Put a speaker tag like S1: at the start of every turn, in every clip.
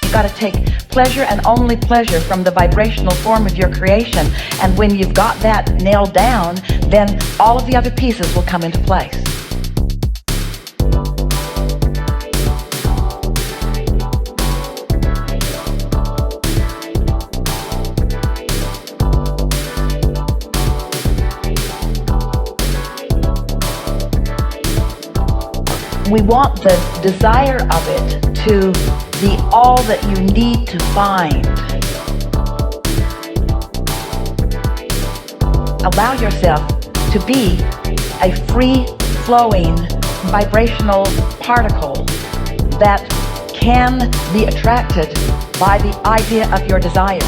S1: You've got to take pleasure and only pleasure from the vibrational form of your creation. And when you've got that nailed down, then all of the other pieces will come into place. We want the desire of it to be all that you need to find. Allow yourself to be a free-flowing vibrational particle that can be attracted by the idea of your desire.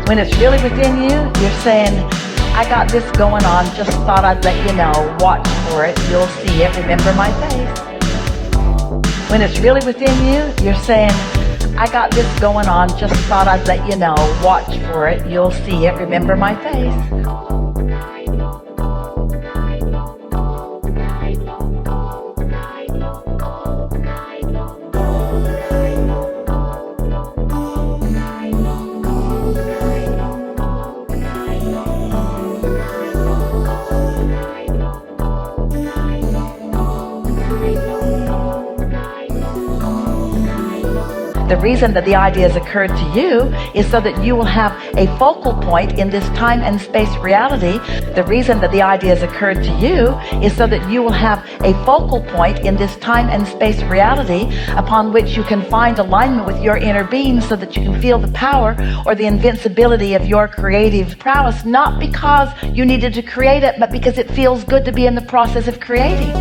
S1: When it's really within you, you're saying, I got this going on, just thought I'd let you know, watch for it, you'll see it, remember my face. When it's really within you, you're saying, I got this going on, just thought I'd let you know, watch for it, you'll see it, remember my face. The reason that the ideas occurred to you is so that you will have a focal point in this time and space reality. The reason that the ideas occurred to you is so that you will have a focal point in this time and space reality upon which you can find alignment with your inner being so that you can feel the power or the invincibility of your creative prowess, not because you needed to create it, but because it feels good to be in the process of creating.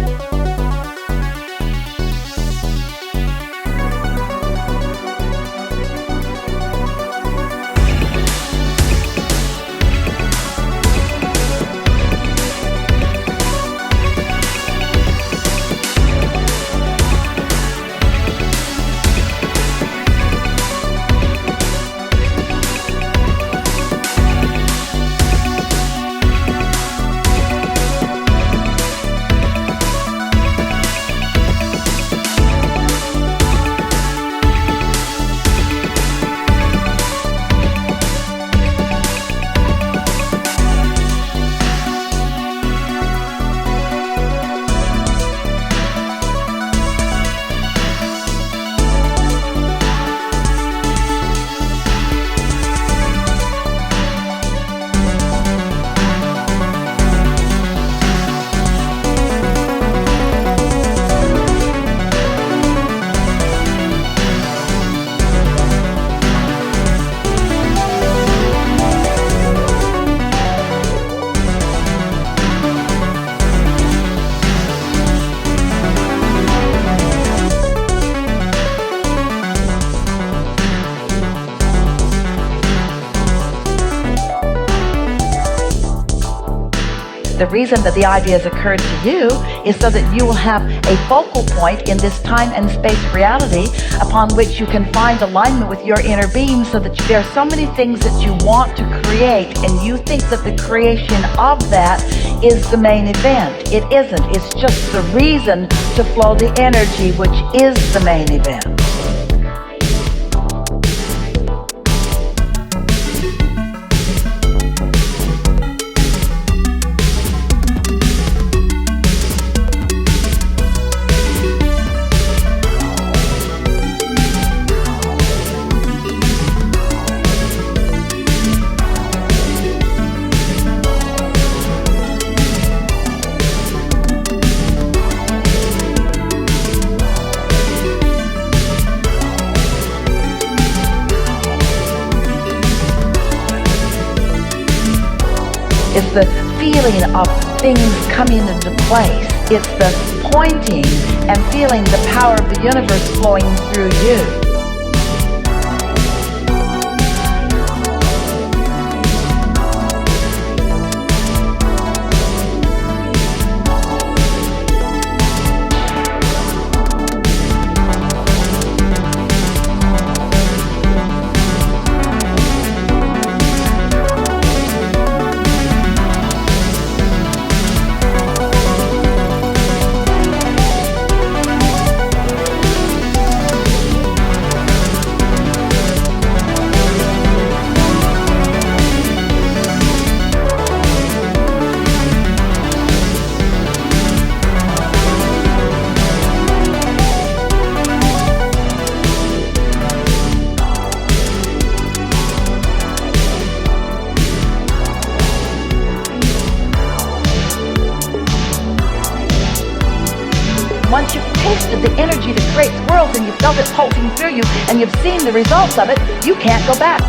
S1: The reason that the ideas occurred to you is so that you will have a focal point in this time and space reality upon which you can find alignment with your inner being, so that there are so many things that you want to create and you think that the creation of that is the main event. It isn't. It's just the reason to flow the energy, which is the main event. It's the feeling of things coming into place. It's the pointing and feeling the power of the universe flowing through you. Once you've tasted the energy that creates worlds and you've felt it pulsing through you and you've seen the results of it, you can't go back.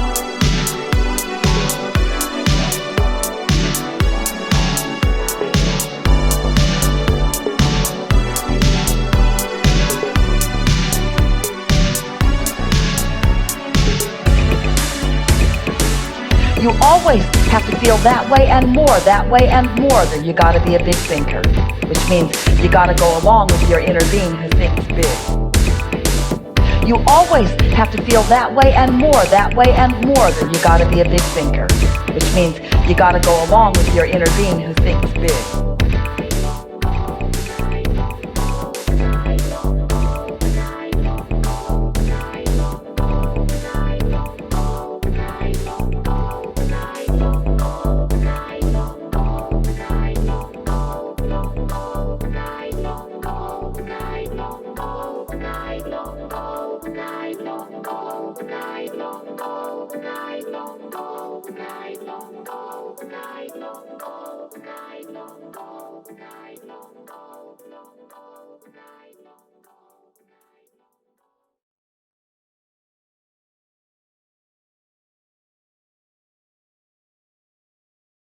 S1: You always have to feel that way and more, then you gotta be a big thinker, which means you gotta go along with your inner being who thinks big. You always have to feel that way and more, then you gotta be a big thinker, which means you gotta go along with your inner being who thinks big.